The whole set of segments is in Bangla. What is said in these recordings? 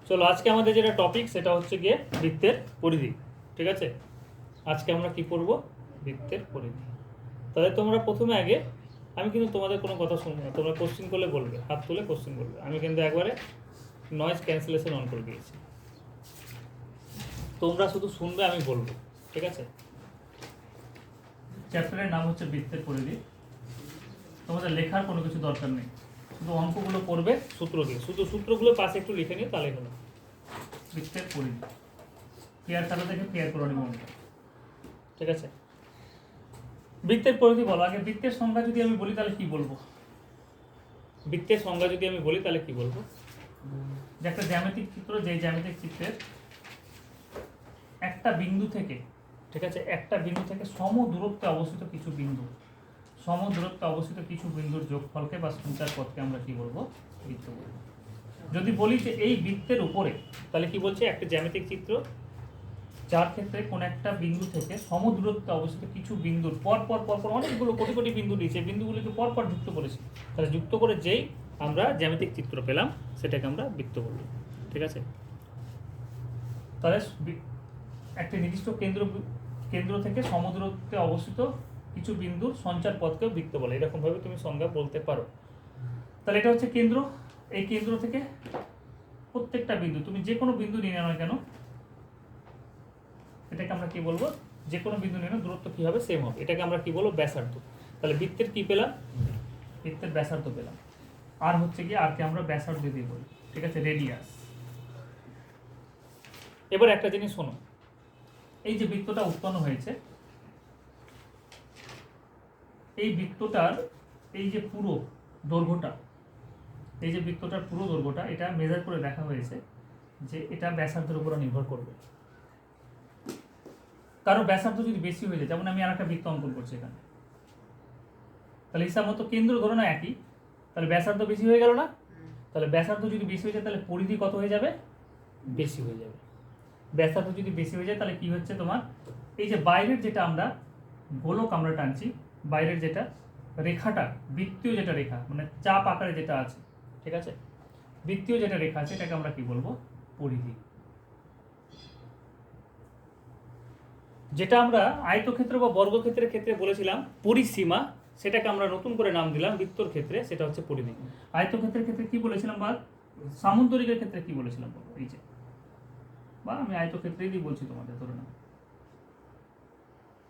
চলো আজকে আমাদের যেটা টপিক সেটা হচ্ছে গিয়ে বৃত্তের পরিধি। ঠিক আছে, আজকে আমরা কি করব, বৃত্তের পরিধি। তাহলে তোমরা প্রথমে আগে, আমি কিন্তু তোমাদের কোনো কথা শুনবো না, তোমরা কোশ্চেন করলে বলবে, হাত তুলে কোশ্চেন করবে। আমি কিন্তু একবারে নয়েজ ক্যান্সেলেশন অন করে দিয়েছি, তোমরা শুধু শুনবে, আমি বলবো। ঠিক আছে, চ্যাপ্টারের নাম হচ্ছে বৃত্তের পরিধি। তোমাদের লেখার কোনো কিছু দরকার নেই, শুধু অঙ্কগুলো পড়বে সূত্র দিয়ে, শুধু সূত্রগুলো পাশে একটু লিখে নিও, তাহলেই হলো। বৃত্তের পরিধি পেয়ার খাতা থেকে পেয়ার করে নিব। ঠিক আছে, বৃত্তের পরিধি বলো। আগে বৃত্তের সংজ্ঞা যদি আমি বলি তাহলে কি বলবো? বৃত্তের সংজ্ঞা যদি আমি বলি তাহলে কি বলবো? যে একটা জ্যামিতিক চিত্র, যে জ্যামিতিক চিত্রের একটা বিন্দু থেকে, ঠিক আছে, একটা বিন্দু থেকে সম দূরত্বে অবস্থিত কিছু বিন্দু, সম দূরত্বে অবস্থিত কিছু বিন্দুর যোগফলকে বা সঞ্চার পথকে আমরা কি বলবো? বৃত্ত বলবো। যদি বলি যে এই বৃত্তের উপরে, তাহলে কি বলছে? একটা জ্যামিতিক চিত্র যার ক্ষেত্রে কোন একটা বিন্দু থেকে সমদূরত্বে অবস্থিত কিছু বিন্দুর পর পর পর পর অনেকগুলো কোটি কোটি বিন্দু দিয়েছে, বিন্দুগুলিকে পর পর যুক্ত করেছি, তাহলে যুক্ত করে যেই আমরা জ্যামিতিক চিত্র পেলাম সেটাকে আমরা বৃত্ত বলব। ঠিক আছে, তাহলে একটি নির্দিষ্ট কেন্দ্র থেকে সমদূরত্বে অবস্থিত কিছু বিন্দুর সঞ্চার পথকেও বৃত্ত বলে, এরকমভাবে তুমি সংজ্ঞা বলতে পারো। তাহলে এটা হচ্ছে কেন্দ্র, এই কেন্দ্র থেকে প্রত্যেকটা বিন্দু, তুমি যে কোনো বিন্দু নিয়ে নাও না কেন, এটাকে আমরা কি বলবো? যে কোনো বিন্দু নিয়ে দূরত্ব কি হবে? সেম হবে। এটাকে আমরা কি বলবো? ব্যাসার্ধ। তাহলে বৃত্তের কি পেলাম? বৃত্তের ব্যাসার্ধ পেলাম। আর হচ্ছে কি, আরকে আমরা ব্যাসার্ধ দিয়ে বলি। ঠিক আছে, রেডিয়াস। এবার একটা জিনিস শোনো, এই যে বৃত্তটা উৎপন্ন হয়েছে, এই বৃত্তটার এই যে পুরো দৈর্ঘ্যটা, এই যে বৃত্তটার পুরো দৈর্ঘ্যটা, এটা মেজার করে দেখা হয়েছে যে এটা ব্যাসার্ধের উপর নির্ভর করবে। কারো ব্যাসার্ধ যদি বেশি হয়ে যায়, যেমন আমি আর একটা বৃত্ত অঙ্কন করছি এখানে, তাহলে হিসাব মতো কেন্দ্র ধরো না একই, তাহলে ব্যাসার্ধ বেশি হয়ে গেল না? তাহলে ব্যাসার্ধ যদি বেশি হয়ে যায় তাহলে পরিধি কত হয়ে যাবে? বেশি হয়ে যাবে। ব্যাসার্ধ যদি বেশি হয়ে যায় তাহলে কি হচ্ছে তোমার, এই যে বাইরের যেটা আমরা গোলক আমরা টানছি, বাইরের যেটা রেখাটা, বৃত্তীয় যেটা রেখা, মানে চাপ আকারে যেটা আছে, ঠিক আছে, বৃত্তীয় যেটা রেখা আছে এটাকে আমরা কি বলবো? পরিধি। যেটা আমরা আয়তক্ষেত্র বা বর্গক্ষেত্রের ক্ষেত্রে বলেছিলাম পরিসীমা, সেটাকে আমরা নতুন করে নাম দিলাম বৃত্তর ক্ষেত্রে, সেটা হচ্ছে পরিধি। আয়তক্ষেত্রের ক্ষেত্রে কি বলেছিলাম, বা সামন্তরিকের ক্ষেত্রে কি বলেছিলাম? এই যে, বা আমি আয়তক্ষেত্রেই দিয়ে বলছি তোমাদের, ধরে নাও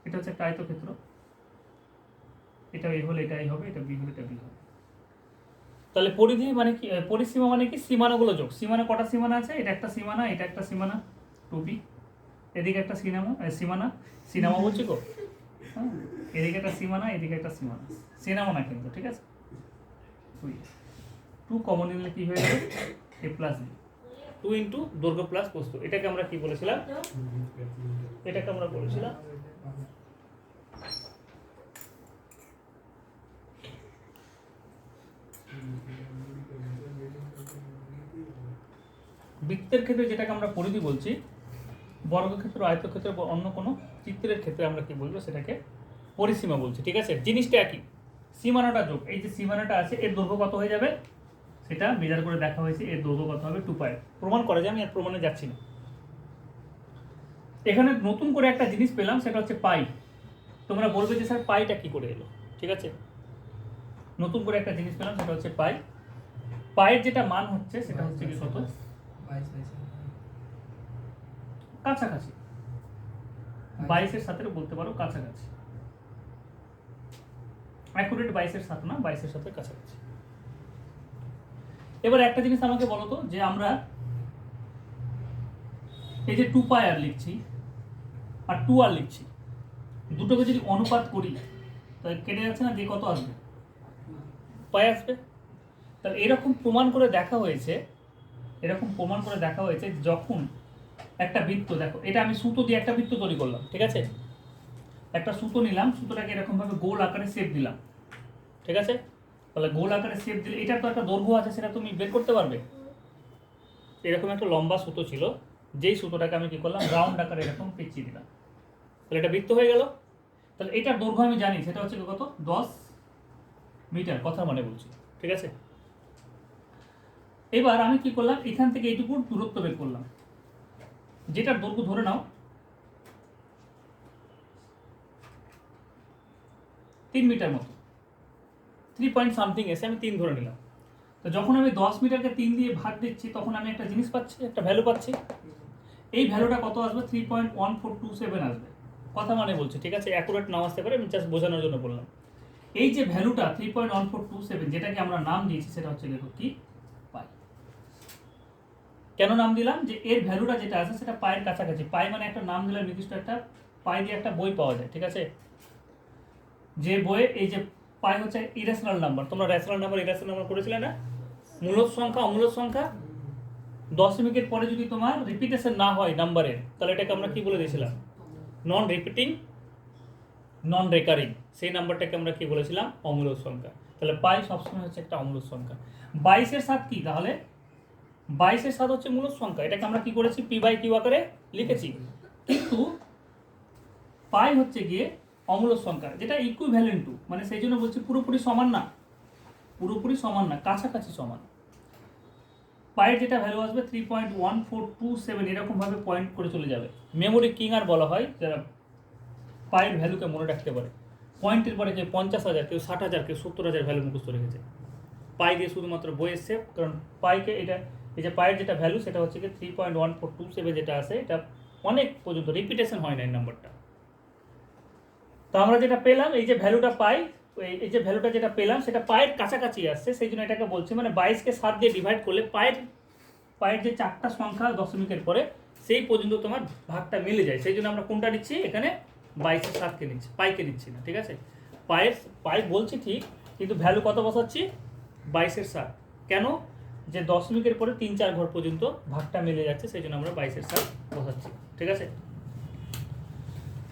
এটা হচ্ছে একটা আয়তক্ষেত্র, এটা এই হলে এটাই হবে, এটা বি হলে এটা বি হবে। তাহলে পরিধি মানে কি? পরিসীমা মানে কি? সীমানাগুলো যোগ। সীমানা কটা সীমানা আছে? এটা একটা সীমানা, এটা একটা সীমানা, টুবি, এদিকে একটা সীমানা, সিনেমা বলছি গো, হ্যাঁ, এদিকে একটা সীমানা, এদিকে একটা সীমানা, সিনেমা না কিন্তু, ঠিক আছে। টু কমন নিলে কি হয়ে যাবে? এ প্লাস বি, 2 ইন্টু দৈর্ঘ্য প্লাস প্রস্থ। এটাকে আমরা কি বলেছিলাম? এটাকে আমরা বলেছিলাম বৃত্তের ক্ষেত্রে যেটাকে আমরা পরিধি বলছি, বর্গক্ষেত্র, আয়তক্ষেত্র বা অন্য কোনো চিত্রের ক্ষেত্রে আমরা কি বলবো? সেটাকে পরিসীমা বলছি। ঠিক আছে, জিনিসটা একই, সীমানাটা যোগ। এই যে সীমানাটা আছে এর দৈর্ঘ্য কত হয়ে যাবে? সেটা মেজার করে দেখা হয়েছে, এর দৈর্ঘ্য কত হবে? 2π। প্রমাণ করা যায়, আমি আর প্রমাণে যাচ্ছি না। এখানে নতুন করে একটা জিনিস পেলাম, সেটা হচ্ছে পাই। তোমরা বলবে যে স্যার পাইটা কি করে এলো? ঠিক আছে, নতুন করে একটা জিনিস পেলাম, সেটা হচ্ছে পাই। পায়ের যেটা মান হচ্ছে সেটা হচ্ছে কি কত? কাছাকাছি, 22-এর সাথে বলতে পারো কাছাকাছি, অ্যাকুরেট 22-এর সাথে না, 22-এর সাথে কাছাকাছি। এবার একটা জিনিস আমাকে বলো তো, যে আমরা এই যে 2π আর লিখছি আর 2r লিখছি, দুটোকে যদি অনুপাত করি তাহলে কেটে যাচ্ছে না, যে কত আসবে? পাই আসবে। তাহলে এরকম প্রমাণ করে দেখা হয়েছে, যখন একটা বৃত্ত, দেখো এটা আমি সুতো দিয়ে একটা বৃত্ত তৈরি করলাম, ঠিক আছে, একটা সুতো নিলাম, সুতোটাকে এরকম ভাবে গোল আকারে শেপ দিলাম, ঠিক আছে। তাহলে গোল আকারে শেপ দিলে এটার তো একটা দৈর্ঘ্য আছে, সেটা তুমি বের করতে পারবে। এরকম একটা লম্বা সুতো ছিল, যেই সুতোটাকে আমি কি করলাম? রাউন্ড আকারে এরকম পেঁচিয়ে দিলাম, তাহলে এটা বৃত্ত হয়ে গেল। তাহলে এটার দৈর্ঘ্য আমি জানি, সেটা হচ্ছে কত? 10 মিটার, কথা মানে বলছি, ঠিক আছে। এবার আমি কি করলাম, এখান থেকে এইটুকু দূরত্ব বের করলাম, যেটার দৈর্ঘ্য ধরে নাও 3 মিটার মতো, 3 পয়েন্ট সামথিং এসে আমি 3 ধরে নিলাম। তো যখন আমি 10 মিটারকে 3 দিয়ে ভাগ দিচ্ছি তখন আমি একটা জিনিস পাচ্ছি, একটা ভ্যালু পাচ্ছি। এই ভ্যালুটা কত আসবে? 3.1427 আসবে। কথা মানে বলছে, ঠিক আছে, অ্যাকুরেট নাও আসতে পারে, আমি জাস্ট বোঝানোর জন্য বললাম। এই যে ভ্যালুটা 3.1427, যেটাকে আমরা নাম দিয়েছি সেটা হচ্ছে কি পাই। কেন নাম দিলাম? যে এর ভ্যালুটা যেটা আছে সেটা পায়ের কাছাকাছি। পাই মানে একটা নাম দিলাম নির্দিষ্ট, একটা পাই দিয়ে একটা বই পাওয়া যায়, ঠিক আছে। যে বইয়ে এই যে পাই হচ্ছে ইরেশনাল নাম্বার, তোমরা রেশনাল নাম্বার ইরেশনাল নাম্বার করেছিলে না, মূলদ সংখ্যা অমূলদ সংখ্যা, দশমিকের পরে যদি তোমার রিপিটেশন না হয় নাম্বারের, তাহলে এটাকে আমরা কি বলে দিয়েছিলাম? নন রিপিটিং, নন রেকারিং। সেই নাম্বারটাকে আমরা কি বলেছিলাম? অমূলদ সংখ্যা। তাহলে পাই সবসময় হচ্ছে একটা অমূলদ সংখ্যা। 22-এর সাথে কি? তাহলে 22-এর সাথে হচ্ছে মূলদ সংখ্যা, এটাকে আমরা কি করেছি? p/q আকারে লিখেছি। কিন্তু পাই হচ্ছে গিয়ে অমূলদ সংখ্যা, যেটা ইকুইভ্যালেন্ট টু, মানে সেই জন্য বলছি পুরোপুরি সমান না, পুরোপুরি সমান না, কাছাকাছি সমান। পায়ের যেটা ভ্যালু আসবে 3.1427, এরকমভাবে পয়েন্ট করে চলে যাবে। মেমোরি কিং আর বলা হয় যারা পায়ের ভ্যালুকে মনে রাখতে পারে। পয়েন্টের পরে কেউ 50,000, কেউ 60,000, কেউ 70,000 ভ্যালু মুখস্থ রেখেছে। পাই দিয়ে শুধুমাত্র বইয়ের সেভ, কারণ পাইকে এটা, এই যে পায়ের যেটা ভ্যালু সেটা হচ্ছে কি 3.1427 যেটা আছে, এটা অনেক পর্যন্ত রিপিটেশন হয় না এই নাম্বারটা। তো আমরা যেটা পেলাম, এই যে ভ্যালুটা পাই, এই যে ভ্যালুটা যেটা পেলাম সেটা পায়ের কাছাকাছি আসছে, সেই জন্য এটাকে বলছি, মানে 22-কে 7 দিয়ে ডিভাইড করলে পায়ের যে 4টা সংখ্যা দশমিকের পরে সেই পর্যন্ত তোমার ভাগটা মিলে যায়। সেই জন্য আমরা কোনটা নিচ্ছি এখানে? 22-এর 7কে নিচ্ছি, পাইকে নিচ্ছি না, ঠিক আছে। পাই বলছি ঠিক, কিন্তু ভ্যালু কত বসাচ্ছি? 22-এর 7। কেন? যে দশমিকের পরে 3-4 ঘর পর্যন্ত ভাগটা মিলে যাচ্ছে, সেই জন্য আমরা 22-এর 7 বসাচ্ছি, ঠিক আছে।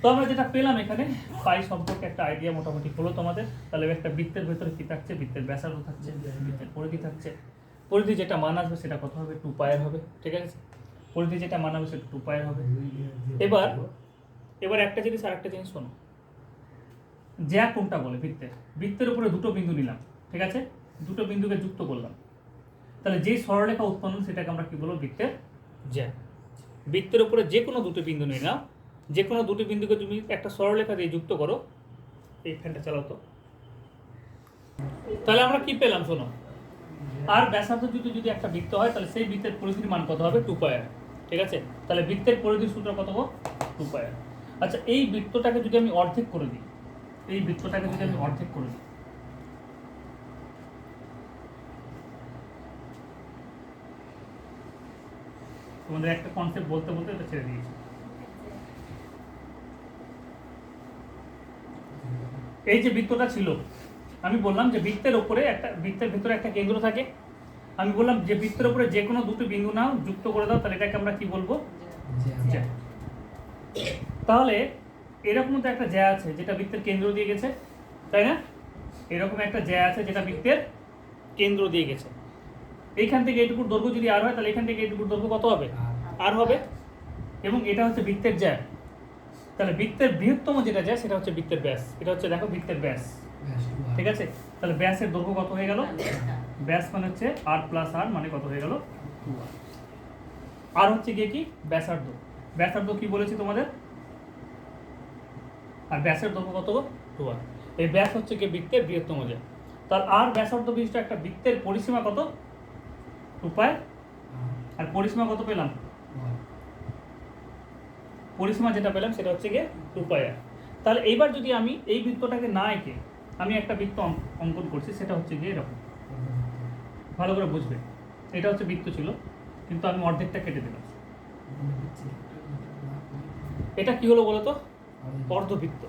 তো আমরা যেটা পেলাম এখানে, পাই সম্পর্কে একটা আইডিয়া মোটামুটি হলো তোমাদের। তাহলে একটা বৃত্তের ভেতরে কি থাকছে? বৃত্তের ব্যাসার্ধ থাকছে, বৃত্তের পরিধি থাকছে। পরিধি যেটা মান আসবে সেটা কত হবে? 2 পায়ের হবে, ঠিক আছে। পরিধি যেটা মান আসবে সেটা 2 পায়ের হবে। এবার একটা জিনিস আর একটা জিনিস শোনো, জ্যা কোনটা বলে? বৃত্তের উপরে দুটো বিন্দু নিলাম, ঠিক আছে, দুটো বিন্দুকে যুক্ত করলাম, তাহলে যেই সরলরেখা উৎপন্ন সেটাকে আমরা কি বলবো? বৃত্তের জ্যা। বৃত্তের উপরে যে কোনো দুটো বিন্দু নিয়ে নাও, যে কোনো দুটি বিন্দুকে তুমি একটা সরলরেখা দিয়ে যুক্ত করো, এই ফ্যানটা চালাও তো, তাহলে আমরা কি পেলাম? শোনো, আর ব্যাসার্ধ যদি একটা বৃত্ত হয় তাহলে সেই বৃত্তের পরিধির মান কত হবে? 2 পাই, ঠিক আছে। তাহলে বৃত্তের পরিধির সূত্র কত হবে? 2 পাই। আচ্ছা, এই বৃত্তটাকে যদি আমি অর্ধেক করে দিই, তোমাদের একটা কনসেপ্ট বলতে বলতে এটা ছেড়ে দিয়েছি। এই যে বৃত্তটা ছিল, আমি বললাম যে বৃত্তের ভিতরে একটা কেন্দ্র থাকে। আমি বললাম যে বৃত্তের উপরে যে কোনো দুটো বিন্দু নাও, যুক্ত করে দাও, তাহলে এটাকে আমরা কি বলবো? জ্যা। তাহলে এরকম তো একটা জ্যা আছে যেটা বৃত্তের কেন্দ্র দিয়ে গেছে, তাই না? এরকম একটা জ্যা আছে যেটা বৃত্তের কেন্দ্র দিয়ে গেছে। এইখান থেকে এইটুকুর দৈর্ঘ্য যদি আর হয়, তাহলে এখান থেকে এইটুকুর দৈর্ঘ্য কত হবে? আর হবে। এবং এটা হচ্ছে বৃত্তের জ্যা। তাহলে বৃত্তের বৃহত্তম যেটা জ্যা সেটা হচ্ছে বৃত্তের ব্যাস। এটা হচ্ছে দেখো বৃত্তের ব্যাস, ঠিক আছে। তাহলে ব্যাসের দৈর্ঘ্য কত হয়ে গেল? ব্যাস মানে হচ্ছে r প্লাস r, মানে কত হয়ে গেল? 2r। আর হচ্ছে গিয়ে কি? ব্যাসার্ধ। ব্যাসার্ধ কি বলেছি তোমাদের? আর ব্যাসের দৈর্ঘ্য কত? 2r। এই ব্যাস হচ্ছে গিয়ে বৃত্তের বৃহত্তম জ্যা। তার আর ব্যাসার্ধ বিশিষ্ট একটা বৃত্তের পরিসীমা কত? 2 পাই। আর পরিসীমা কত পেলাম? পরিসীমা যেটা পেলাম সেটা হচ্ছে গিয়ে 2 পাই। তাহলে এইবার যদি আমি এই বৃত্তটাকে না এঁকে আমি একটা বৃত্ত অঙ্কন করছি, সেটা হচ্ছে গিয়ে এরকম, ভালো করে বুঝবে। এটা হচ্ছে বৃত্ত ছিল, কিন্তু আমি অর্ধেকটা কেটে দিলাম। এটা কি হলো বলো তো? অর্ধবৃত্ত।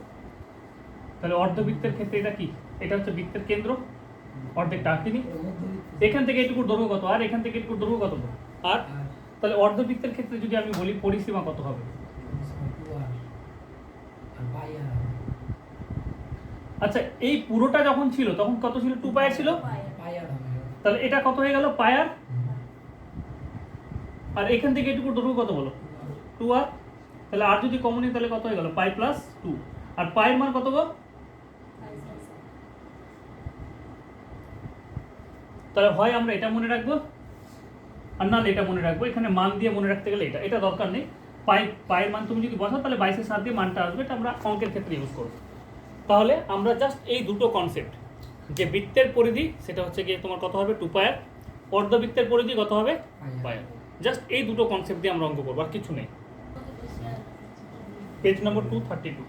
তাহলে অর্ধবৃত্তের ক্ষেত্রে এটা কি? এটা হচ্ছে বৃত্তের কেন্দ্র, অর্ধেকটা আঁকিনি। এখান থেকে এটুকুর দৈর্ঘ্য কত? আর এখান থেকে এটুকুর দৈর্ঘ্য কত? আর। তাহলে অর্ধবৃত্তের ক্ষেত্রে যদি আমি বলি পরিসীমা কত হবে? আচ্ছা, এই পুরোটা যখন ছিল তখন কত ছিল? 2 পাই ছিল। তাহলে এটা কত হয়ে গেল? পাই আর। আর এখান থেকে এটুকুর দৈর্ঘ্য কত বলো? 2r। তাহলে আর যদি কমন নিই তাহলে কত হয়ে গেল? পাই প্লাস 2। আর পাইয়ের মান কত গো? তাহলে হয় আমরা এটা মনে রাখবো, আর নাহলে এটা মনে রাখবো, এখানে মান দিয়ে মনে রাখতে গেলে এটা দরকার নেই। পায়ের মান তুমি যদি বসাও তাহলে 22-এর 7 দিয়ে মানটা আসবে, এটা আমরা অঙ্কের ক্ষেত্রে ইউজ করবো। তাহলে আমরা জাস্ট এই দুটো কনসেপ্ট, যে বৃত্তের পরিধি সেটা হচ্ছে গিয়ে তোমার কত হবে 2 পায়ার, অর্ধবৃত্তের পরিধি কত হবে পায়ার, জাস্ট এই দুটো কনসেপ্ট দিয়ে আমরা অঙ্ক করবো, আর কিছু নেই। পেজ নম্বর 232,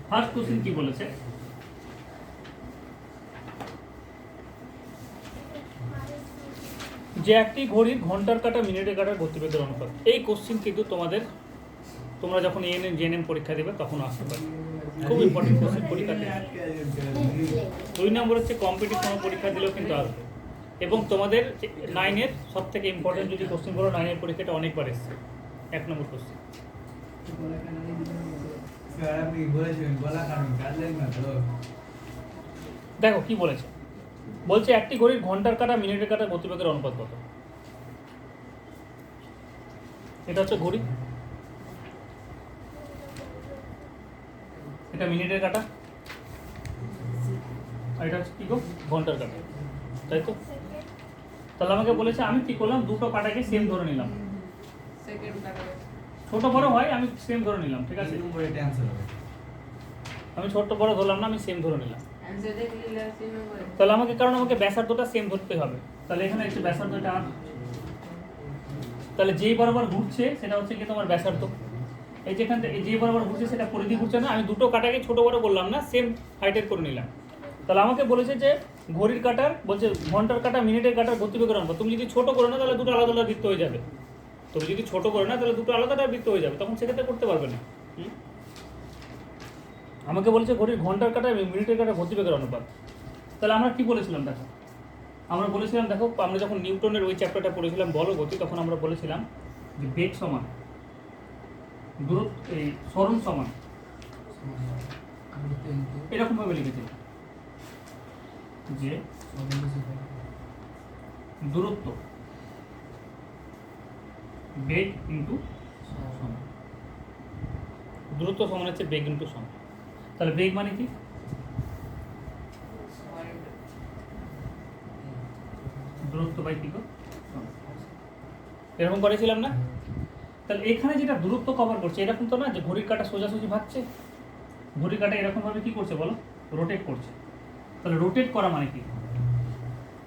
ফার্স্ট কোশ্চেন কি বলেছে, যে একটি ঘড়ির ঘন্টার কাঁটা মিনিটের কাঁটার গতিবেগের অনুপাত। এই কোশ্চেন কিন্তু তোমরা যখন এএনএম জেএনএম পরীক্ষা দেবে তখন আসতে পারে, খুব ইম্পর্টেন্ট কোশ্চেন পরীক্ষাতে। 2 নম্বর হচ্ছে কম্পিটিশন পরীক্ষা দিলেও কিন্তু আসবে, এবং তোমাদের 9-এর সব থেকে ইম্পর্টেন্ট যদি কোশ্চেন বলো 9-এর পরীক্ষাটা অনেকবার এসছে 1 নম্বর কোশ্চেন। দেখো কি বলেছে, বলছে একটি ঘড়ির ঘন্টার কাঁটা মিনিটের কাঁটা গতিবেগের অনুপাত কত। এটা হচ্ছে ঘড়ি, এটা মিনিটের কাঁটা, আর এটা হচ্ছে কি গো ঘন্টার কাঁটা, তাই তো? তাহলে আমাকে বলেছে আমি কি করলাম, দুটো কাঁটাকে সেম ধরে নিলাম, ছোট বড় হয় আমি সেম ধরে নিলাম, ঠিক আছে? আমি ছোট বড় ধরলাম না, আমি সেম ধরে নিলাম। তাহলে আমাকে ব্যাসার্ধটা সেম ধরতে হবে। তাহলে এখানে একটু ব্যাসার্ধটা, তাহলে যেই বরাবর ঘুরছে সেটা হচ্ছে কি তোমার ব্যাসার্ধ, এই যেখান থেকে যে বরাবর ঘুরছে সেটা পরিধি ঘুরছে না, আমি দুটো কাঁটাকে ছোট বড় করলাম না, সেম হাইটের করে নিলাম। তাহলে আমাকে বলেছে যে ঘড়ির কাঁটার, বলছে ঘন্টার কাঁটা মিনিটের কাঁটার গতিবেগের অনুপাত। তুমি যদি ছোট করো না তাহলে দুটো আলাদা আলাদা বৃত্ত হয়ে যাবে, তুমি যদি ছোট করো না তাহলে দুটো আলাদা বৃত্ত হয়ে যাবে, তখন সেক্ষেত্রে করতে পারবে না। আমাকে বলেছে ঘড়ির ঘন্টার কাঁটা এবং মিনিটের কাঁটা গতিবেগের অনুপাত। তাহলে আমরা কি বলেছিলাম দেখো, আমরা যখন নিউটনের ওই চ্যাপ্টারটা পড়েছিলাম বল গতি, তখন আমরা বলেছিলাম যে বেগ সমান দূরত্ব, এই সরণ সমান, এরকম ভাবে লিখেছিলাম যে দূরত্ব বেগ ইন্টু সময়, দূরত্ব সমান হচ্ছে বেগ ইন্টু সময়। তাহলে বেগ মানে কি, দূরত্ব বাই কি গো, এরকম করেছিলাম না? তাহলে এখানে যেটা দূরত্ব কভার করছে, এরকম তো না যে ঘড়ির কাঁটা সোজাসুজি ভাগছে, ঘড়ির কাঁটা এরকম ভাবে কি করছে বলো, রোটেট করছে। তাহলে রোটেট করা মানে কি,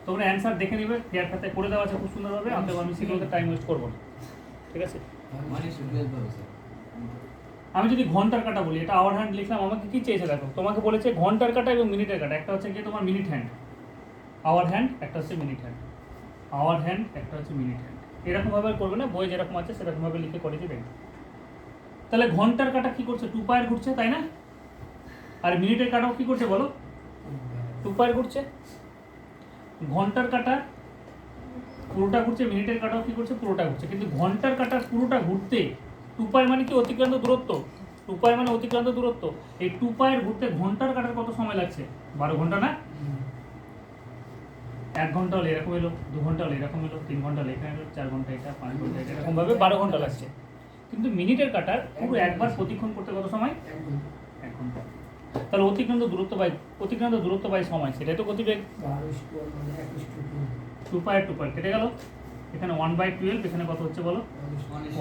তোমরা অ্যান্সার দেখে নিবে, ফেয়ার খাতায় করে দেওয়া আছে খুব সুন্দরভাবে, আমি সেগুলোতে টাইম ওয়েস্ট করবো না, ঠিক আছে? আমি যদি ঘন্টার কাঁটা বলি, এটা আওয়ার হ্যান্ড লিখলাম, আমাকে কি চেয়েছে দেখো, তোমাকে বলেছে ঘন্টার কাঁটা এবং মিনিটের কাঁটা, একটা হচ্ছে কি তোমার মিনিট হ্যান্ড, আওয়ার হ্যান্ড, একটা হচ্ছে মিনিট হ্যান্ড, আওয়ার হ্যান্ড, একটা হচ্ছে মিনিট হ্যান্ড, এরকমভাবে করবে না, বই যেরকম আছে সেরকমভাবে লিখে করেছি দেখবে। তাহলে ঘন্টার কাঁটা কি করছে, 2 পায়ের ঘুরছে, তাই না? আর মিনিটের কাঁটাও কি করছে বলো, 2 পায়ের ঘুরছে। ঘন্টার কাঁটা পুরোটা ঘুরছে, মিনিটের কাঁটাও কি করছে, পুরোটা ঘুরছে, কিন্তু ঘন্টার কাঁটা পুরোটা ঘুরতে 2 পায় মানে কি অতিক্রান্ত দূরত্ব, 2 পায় মানে অতিক্রান্ত দূরত্ব, এই 2 পায়ের ঘুরতে ঘন্টার কাঁটার কত সময় লাগছে, 12 ঘন্টা না? 1 ঘন্টা হলে এরকম এলো, 2 ঘন্টা হলে এরকম এলো, 3 ঘন্টা হলে এখানে এলো, 4 ঘন্টা এটা, 5 ঘন্টা এটা, এরকম ভাবে 12 ঘন্টা লাগছে। কিন্তু মিনিটের কাঁটার পুরো একবার প্রতিক্ষণ করতে কত সময়, 1 ঘন্টা। তাহলে অতিক্রান্ত দূরত্ব বাই সময়, সেটাই তো গতিবেগ। 2 পায়ের কেটে গেল, এখানে 1/12, এখানে কত হচ্ছে বলো,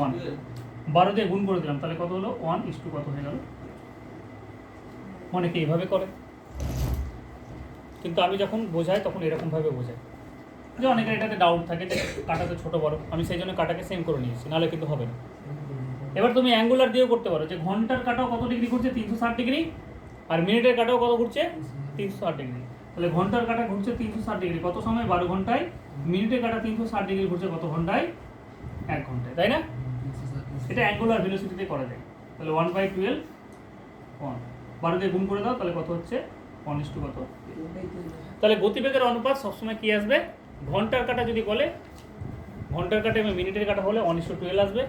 1, 12 দিয়ে গুণ করে দিলাম, তাহলে কত হলো 1:, কত হয়ে গেল। অনেকে এইভাবে করে, কিন্তু আমি যখন বোঝাই তখন এরকমভাবে বোঝাই, যে অনেকের এটাতে ডাউট থাকে যে কাঁটাতে ছোটো বড়, আমি সেই জন্য কাঁটাকে সেম করে নিয়েছি, নাহলে কিন্তু হবে না। এবার তুমি অ্যাঙ্গুলার দিয়েও করতে পারো, যে ঘন্টার কাঁটাও কত ডিগ্রি ঘুরছে, 360 ডিগ্রি, আর মিনিটের কাঁটাও কত ঘুরছে, 360 ডিগ্রি। তাহলে ঘন্টার কাঁটা ঘুরছে 360 ডিগ্রি, কত সময়, 12 ঘন্টায়। মিনিটের কাঁটা 360 ডিগ্রি ঘুরছে কত ঘন্টায়, 1 ঘন্টায়, তাই না? এটা অ্যাঙ্গুলার ভেলোসিটিতে করা যায়। তাহলে 1/12, 1, 12 দিয়ে গুণ করে দাও, তাহলে কত হচ্ছে 1:, কত। তাহলে গতিবেগের অনুপাত সবসময় কি আসবে, ঘন্টার কাঁটা যদি বলে, ঘন্টার কাঁটা এবং মিনিটের কাঁটা হলে 1:12 আসবে,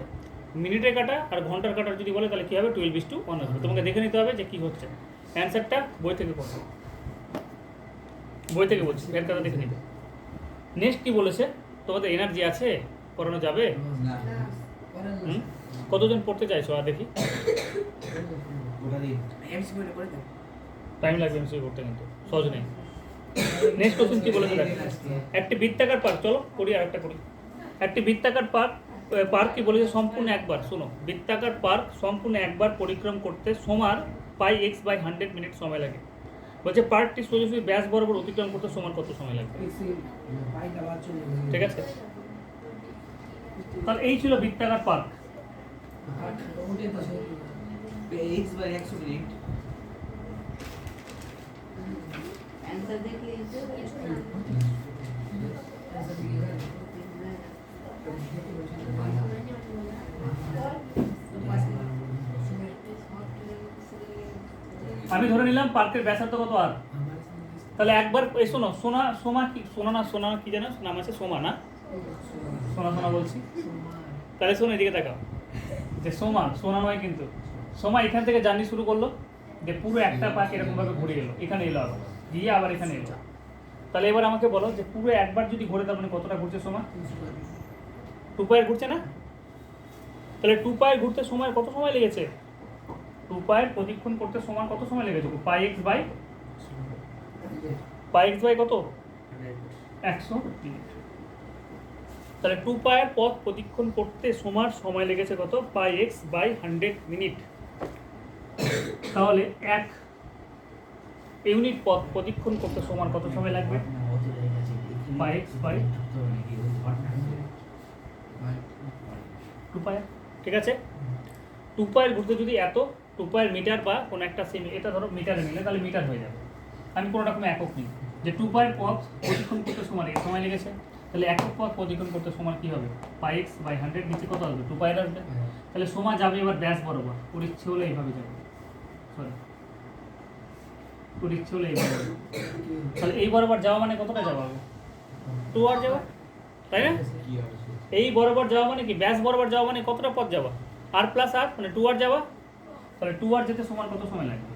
মিনিটের কাঁটা আর ঘন্টার কাঁটা যদি বলে তাহলে কী হবে, 12:1 আসবে। তোমাকে দেখে নিতে হবে যে কী হচ্ছে, অ্যান্সারটা বই থেকে করতে, বই থেকে বলছি, এর কথা দেখে নিতে। নেক্সট কি বলেছে, তোমাদের এনার্জি আছে, করানো যাবে? কতজন পড়তে চাইছো আর দেখি, টাইম লাগবে এমসিকিউ করতে, কিন্তু সহজ নেই। নেক্সট কোশ্চেন কি বলেছে দেখো, একটি বৃত্তাকার পার্ক, চলো করি, আর একটা করি। একটি বৃত্তাকার পার্ক কি বলেছে সম্পূর্ণ একবার, শোনো, বৃত্তাকার পার্ক সম্পূর্ণ একবার পরিক্রম করতে সমান পাই এক্স বাই 100 মিনিট সময় লাগে। বলছে পার্কটি সোজাসুজি ব্যাস বরাবর অতিক্রম করতে সমান কত সময় লাগবে? ঠিক আছে, তাহলে এই ছিল বৃত্তাকার পার্ক। আমি ধরে নিলাম পার্কের ব্যাসার্ধ কত আর, তাহলে একবার এই শোনো, সোনা কি জানো নাম আছে, সোমা না, সোনা বলছি, তাহলে শোনো এদিকে তাকাও, যে সোনা নয় কিন্তু, সোমা এখান থেকে জার্নি শুরু করলো, যে পুরো একটা পার্ক এরকম ভাবে ঘুরে এলো, এখানে এলো আবার গিয়ে আবার এখানে এলো। তাহলে এবার আমাকে বলো যে পুরো একবার যদি ঘুরে তার মানে কতটা ঘুরছে সোমা? 2 পায়ের ঘুরছে না? তাহলে 2 পায়ের ঘুরতে সময় কত সময় লেগেছে? 2 পায়ের প্রদক্ষিণ করতে সময় কত সময় লেগেছে? পাই এক্স বাই কত? 100 মিনিট। তাহলে 2 পায়ের পথ প্রদক্ষিণ করতে সময় লেগেছে কত? পাই এক্স বাই 100 মিনিট। তাহলে 1 ইউনিট পথ প্রদক্ষিণ করতে সমান কত সময় লাগবে? পাই এক্স বাই 2 পায়ের। ঠিক আছে, 2 পায়ের ঘুরতে যদি এত 2 পায়ের মিটার বা কোনো একটা সেমি, এটা ধরো মিটারে নিলে তাহলে মিটার হয়ে যাবে, আমি কোনো রকম একক নিই, যে 2 পায়ের পথ প্রদক্ষিণ করতে সময় লেগেছে, তাহলে একক পথ প্রদক্ষিণ করতে সময় কী হবে? পাই এক্স বাই 100 নিচে কত আসবে? 2 পায়ের আসবে। তাহলে সময় যাবে এবার ব্যাস বরাবর, ওর ইচ্ছে হলে এইভাবে যাবে, ওর ইচ্ছে হলে এইভাবে যাবে। তাহলে এই বরাবর যাওয়া মানে কতটা যাওয়া হবে? 2 আর যাওয়া, তাই না? এই বরাবর যাওয়া মানে কি? ব্যাস বরাবর যাওয়া মানে কতটা পথ যাওয়া? আর প্লাস আর মানে 2 আর যাওয়া, তাহলে 2 আর যেতে সমান কত সময় লাগবে?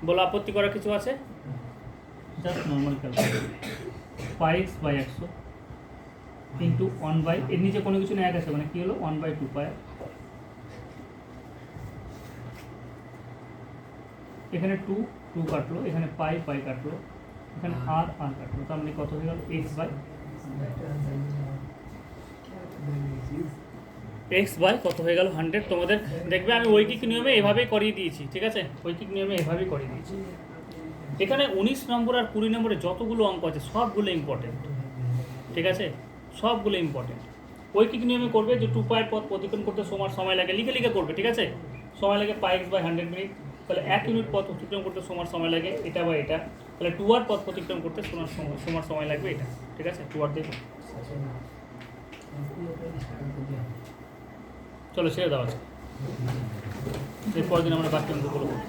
বলো, আপত্তি করার কিছু আছে? Just normal calculation, pi x by 100 into 1 by, এর নিচে কোনো কিছু নেই, এক আছে মানে কি হলো 1 বাই 2 পাই, এখানে 2 কাটলো, এখানে পাই কাটলো, এখানে আর কাটলো, তার মানে কত হয়ে গেল? এক্স বাই কত হয়ে গেল? 100। তোমাদের দেখবে আমি ঐকিক নিয়মে এভাবেই করিয়ে দিয়েছি, ঠিক আছে, ঐকিক নিয়মে এভাবেই করিয়ে দিয়েছি। এখানে 19 নম্বর আর 20 নম্বরে যতগুলো অঙ্ক আছে সবগুলো ইম্পর্টেন্ট, ঠিক আছে, সবগুলো ইম্পর্টেন্ট। ঐকিক নিয়মে করবে যে 2 পায়ের পথ প্রতিক্রম করতে সময় লাগে, লিখে করবে, ঠিক আছে, সময় লাগে পাই এক্স বাই 100 মিনিট, তাহলে 1 ইউনিট পথ অতিক্রম করতে সময় লাগে এটা বা এটা, তাহলে 2 আর পথ প্রতিক্রম করতে সময় লাগবে এটা, ঠিক আছে, 2 আর দেখো। চলো ছেড়ে দেওয়া আছে, এরপর দিন আমরা বাকি অঙ্কগুলো করব।